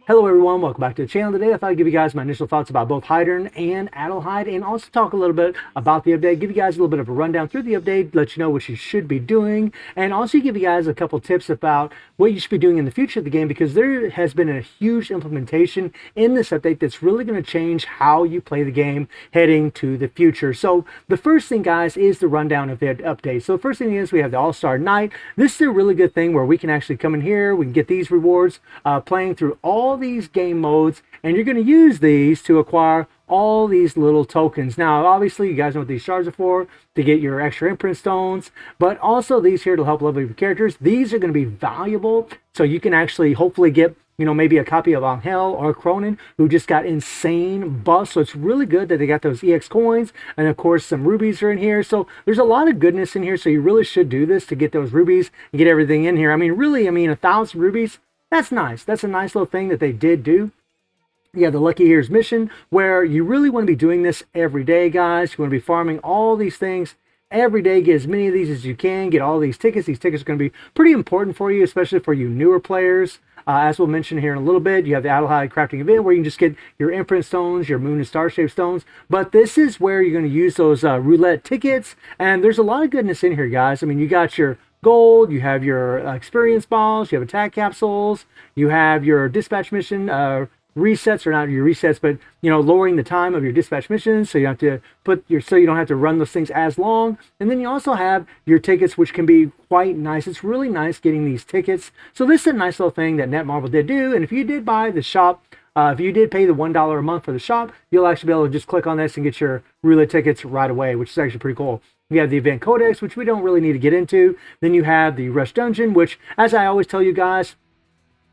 Hello everyone, welcome back to the channel. Today I thought I'd give you guys my initial thoughts about both Hydern and Adelheid, and also talk a little bit about the update, give you guys a little bit of a rundown through the update, let you know what you should be doing, and also give you guys a couple tips about what you should be doing in the future of the game, because there has been a huge implementation in this update that's really going to change how you play the game heading to the future. So the first thing, guys, is the rundown of the update. So the first thing is we have the All-Star Night. This is a really good thing where we can actually come in here, we can get these rewards playing through all these game modes, and you're going to use these to acquire all these little tokens. Now obviously you guys know what these shards are for, to get your extra imprint stones, but also these here to help level your characters. These are going to be valuable, so you can actually hopefully get, you know, maybe a copy of Angel or Cronin, who just got insane buffs. So it's really good that they got those EX coins, and of course some rubies are in here. So there's a lot of goodness in here, so you really should do this to get those rubies and get everything in here. I mean, really, 1,000 rubies, that's nice. That's a nice little thing that they did do. Yeah, the Lucky Heroes mission, where you really want to be doing this every day, guys. You want to be farming all these things every day. Get as many of these as you can. Get all these tickets. These tickets are going to be pretty important for you, especially for you newer players. As we'll mention here in a little bit, you have the Adhy crafting event where you can just get your imprint stones, your moon and star shaped stones. But this is where you're going to use those roulette tickets. And there's a lot of goodness in here, guys. I mean, you got your gold, you have your experience balls, you have attack capsules, you have your dispatch mission resets, or not your resets, but you know, lowering the time of your dispatch missions, so you have to so you don't have to run those things as long. And then you also have your tickets, which can be quite nice. It's really nice getting these tickets. So this is a nice little thing that Netmarble did do. And if you did buy the shop, if you did pay the $1 a month for the shop, you'll actually be able to just click on this and get your roulette tickets right away, which is actually pretty cool. You have the event codex, which we don't really need to get into. Then you have the rush dungeon, which, as I always tell you guys,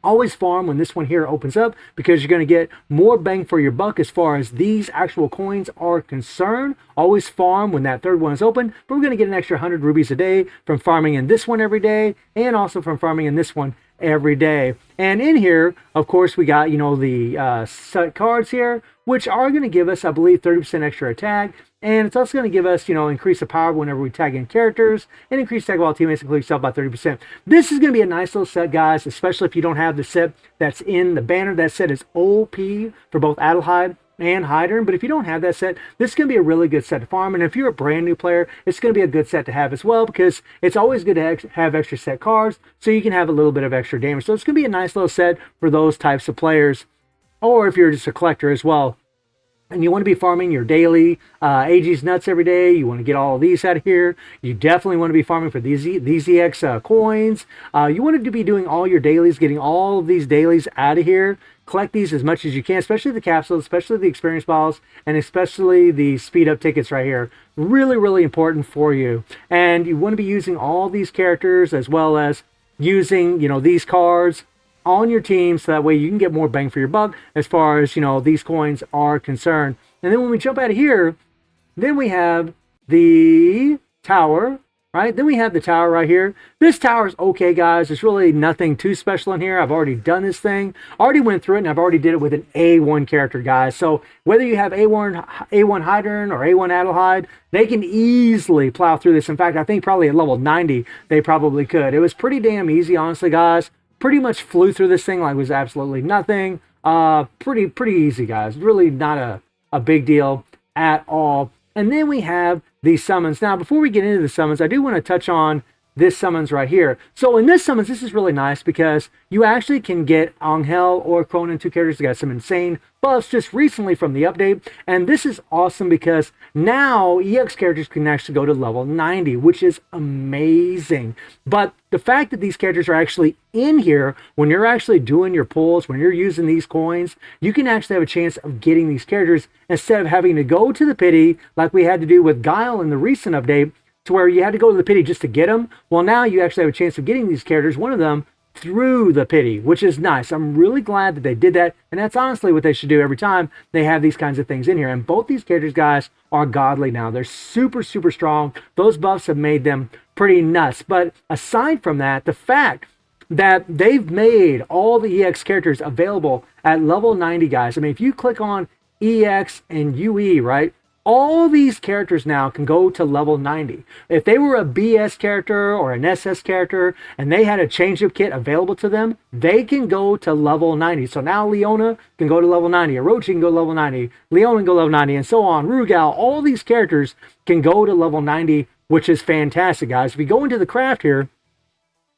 always farm when this one here opens up, because you're going to get more bang for your buck as far as these actual coins are concerned. Always farm when that third one is open, but we're going to get an extra 100 rubies a day from farming in this one every day, and also from farming in this one every day. And in here, of course, we got, you know, the set cards here, which are going to give us, I believe, 30% extra attack. And it's also going to give us, you know, increase the power whenever we tag in characters, and increase tag of all teammates, including yourself, by 30%. This is going to be a nice little set, guys, especially if you don't have the set that's in the banner. That set is OP for both Adelheid and Hydern. But if you don't have that set, this is going to be a really good set to farm. And if you're a brand new player, it's going to be a good set to have as well, because it's always good to have extra set cards, so you can have a little bit of extra damage. So it's going to be a nice little set for those types of players, or if you're just a collector as well, and you want to be farming your daily AG's nuts every day. You want to get all of these out of here. You definitely want to be farming for these EX coins. You want to be doing all your dailies, getting all of these dailies out of here. Collect these as much as you can, especially the capsules, especially the experience balls, and especially the speed up tickets right here. Really, really important for you. And you want to be using all these characters, as well as using, you know, these cards on your team, so that way you can get more bang for your buck as far as, you know, these coins are concerned. And then when we jump out of here, then we have the tower, right? Then we have the tower right here. This tower is okay, guys. There's really nothing too special in here. I've already done this thing. Already went through it, and I've already did it with an A1 character, guys. So whether you have A1 Hydern or A1 Adelheid, they can easily plow through this. In fact, I think probably at level 90, they probably could. It was pretty damn easy, honestly, guys. Pretty much flew through this thing like it was absolutely nothing. Pretty easy, guys. Really not a big deal at all. And then we have these summons. Now, before we get into the summons, I do want to touch on this summons right here. So in this summons, this is really nice, because you actually can get Angel or Cronin, two characters that got some insane buffs just recently from the update. And this is awesome, because now EX characters can actually go to level 90, which is amazing. But the fact that these characters are actually in here, when you're actually doing your pulls, when you're using these coins, you can actually have a chance of getting these characters instead of having to go to the pity like we had to do with Guile in the recent update, to where you had to go to the pity just to get them. Well, now you actually have a chance of getting these characters, one of them, through the pity, which is nice. I'm really glad that they did that, and that's honestly what they should do every time they have these kinds of things in here. And both these characters, guys, are godly now. They're super, super strong. Those buffs have made them pretty nuts. But aside from that, the fact that they've made all the EX characters available at level 90, guys. I mean, if you click on EX and UE, right, All these characters now can go to level 90. If they were a BS character or an SS character and they had a change-up kit available to them, they can go to level 90. So now Leona can go to level 90, Orochi can go to level 90, Leona can go to level 90, and so on. Rugal, all these characters can go to level 90, which is fantastic, guys. If you go into the craft here,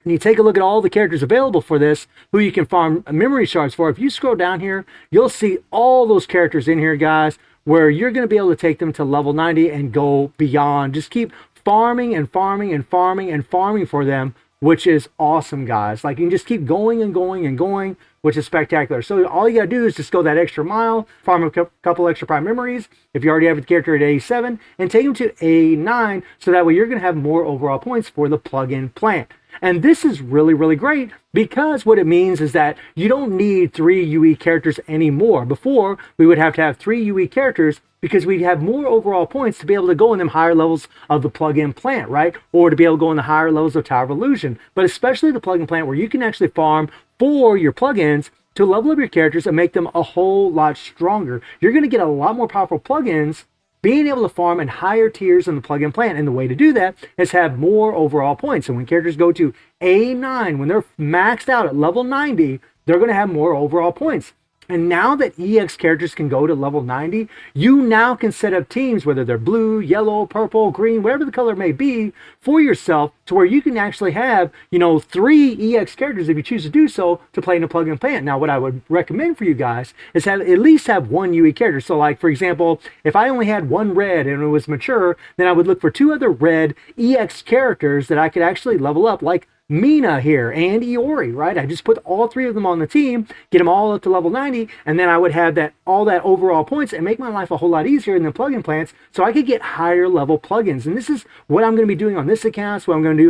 and you take a look at all the characters available for this, who you can farm memory shards for, if you scroll down here, you'll see all those characters in here, guys, where you're going to be able to take them to level 90 and go beyond. Just keep farming and farming and farming and farming for them, which is awesome, guys. Like, you can just keep going and going and going, which is spectacular. So all you got to do is just go that extra mile, farm a couple extra prime memories, if you already have the character at A7, and take them to A9, so that way you're going to have more overall points for the plug-in plant. And this is really, really great, because what it means is that you don't need 3 UE characters anymore. Before, we would have to have 3 UE characters because we'd have more overall points to be able to go in them higher levels of the plug-in plant, right? Or to be able to go in the higher levels of Tower of Illusion. But especially the plug-in plant, where you can actually farm for your plugins to level up your characters and make them a whole lot stronger. You're going to get a lot more powerful plugins being able to farm in higher tiers in the plug-in plant. And the way to do that is have more overall points. And when characters go to A9, when they're maxed out at level 90, they're going to have more overall points. And now that EX characters can go to level 90, you now can set up teams, whether they're blue, yellow, purple, green, whatever the color may be, for yourself, to where you can actually have, 3 EX characters, if you choose to do so, to play in a plug-in plant. Now, what I would recommend for you guys is at least have 1 UE character. So, like, for example, if I only had 1 red and it was mature, then I would look for 2 other red EX characters that I could actually level up, like Mina here and Iori, right? I just put all 3 of them on the team, get them all up to level 90, and then I would have all that overall points and make my life a whole lot easier in the plugin plants, so I could get higher level plugins. And this is what I'm going to be doing on this account, so what I'm going to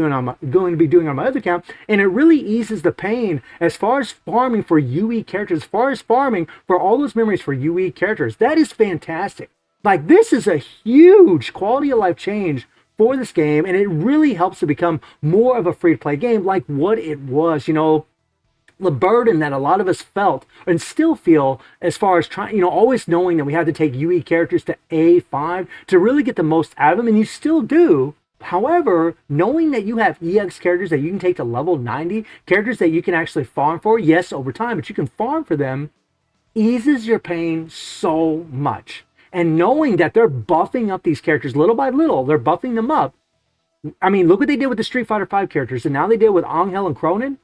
be doing on my other account, and it really eases the pain as far as farming for UE characters, as far as farming for all those memories for UE characters. That is fantastic. Like, this is a huge quality of life change for this game, and it really helps to become more of a free-to-play game like what it was. The burden that a lot of us felt and still feel as far as trying, always knowing that we had to take UE characters to A5 to really get the most out of them, and you still do. However, knowing that you have EX characters that you can take to level 90, characters that you can actually farm for, yes, over time, but you can farm for them, eases your pain so much. And knowing that they're buffing up these characters little by little, they're buffing them up. I mean, look what they did with the Street Fighter V characters, and now they did with Angel and Cronin.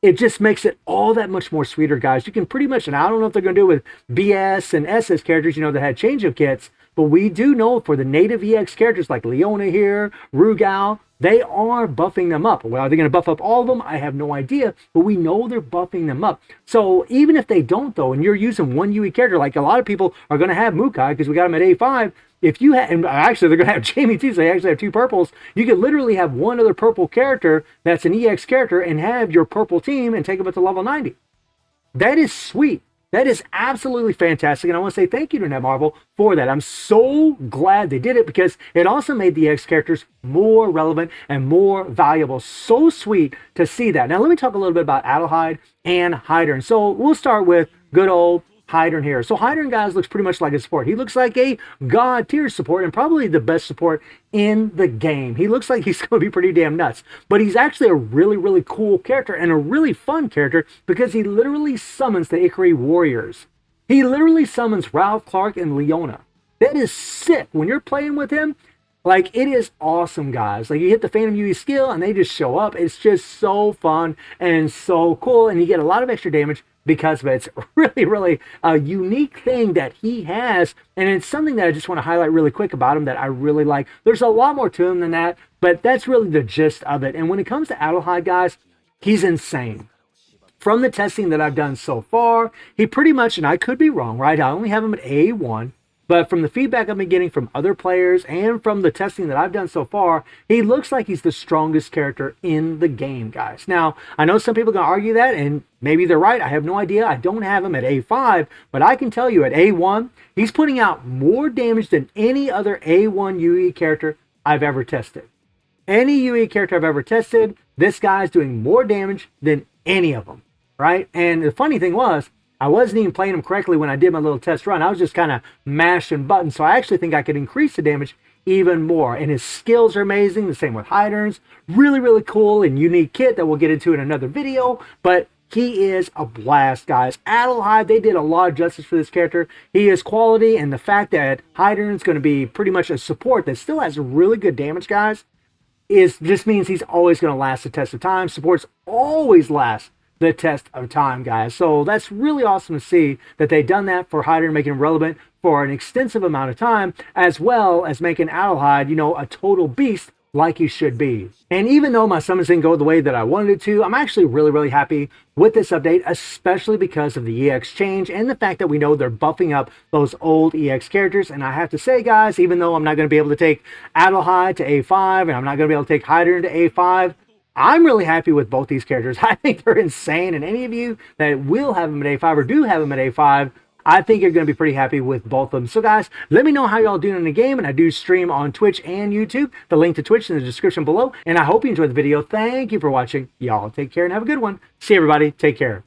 It just makes it all that much more sweeter, guys. You can pretty much, and I don't know if they're going to do it with BS and SS characters, that had change-up kits, but we do know for the native EX characters like Leona here, Rugal, they are buffing them up. Well, are they going to buff up all of them? I have no idea, but we know they're buffing them up. So even if they don't, though, and you're using 1 UE character, like a lot of people are going to have Mukai because we got him at A5, if you have, and actually they're going to have Jamie too, so they actually have 2 purples, you could literally have 1 other purple character that's an EX character and have your purple team and take them up to level 90. That is sweet. That is absolutely fantastic, and I want to say thank you to Netmarble for that. I'm so glad they did it, because it also made the EX characters more relevant and more valuable. So sweet to see that. Now let me talk a little bit about Adhy and Hydern. So we'll start with good old Hydern here. So Hydern, guys, looks pretty much like a support. He looks like a god tier support, and probably the best support in the game. He looks like he's going to be pretty damn nuts, but he's actually a really, really cool character and a really fun character, because he literally summons the Ikari Warriors. He literally summons Ralph, Clark, and Leona. That is sick. When you're playing with him, like, it is awesome, guys. Like, you hit the Phantom UE skill and they just show up. It's just so fun and so cool, and you get a lot of extra damage because of it. It's really, really a unique thing that he has, and it's something that I just want to highlight really quick about him that I really like. There's a lot more to him than that, but that's really the gist of it. And when it comes to Adhy, guys, he's insane. From the testing that I've done so far, he pretty much, and I could be wrong, right? I only have him at A1, but from the feedback I've been getting from other players and from the testing that I've done so far, he looks like he's the strongest character in the game, guys. Now, I know some people are going to argue that, and maybe they're right. I have no idea. I don't have him at A5, but I can tell you at A1, he's putting out more damage than any other A1 UE character I've ever tested. Any UE character I've ever tested, this guy's doing more damage than any of them, right? And the funny thing was, I wasn't even playing him correctly when I did my little test run. I was just kind of mashing buttons. So I actually think I could increase the damage even more. And his skills are amazing. The same with Hydern's. Really, really cool and unique kit that we'll get into in another video. But he is a blast, guys. Adhy, they did a lot of justice for this character. He is quality, and the fact that Hydern's going to be pretty much a support that still has really good damage, guys, just means he's always going to last the test of time. Supports always last the test of time, guys. So that's really awesome to see that they've done that for Hydern, making him relevant for an extensive amount of time, as well as making Adhy, a total beast like he should be. And even though my summons didn't go the way that I wanted it to, I'm actually really, really happy with this update, especially because of the EX change and the fact that we know they're buffing up those old EX characters. And I have to say, guys, even though I'm not going to be able to take Adhy to A5 and I'm not going to be able to take Hydern to A5, I'm really happy with both these characters. I think they're insane, and any of you that will have them at A5 or do have them at A5, I think you're going to be pretty happy with both of them. So guys, let me know how y'all doing in the game, and I do stream on Twitch and YouTube. The link to Twitch in the description below, and I hope you enjoyed the video. Thank you for watching. Y'all take care and have a good one. See you, everybody. Take care.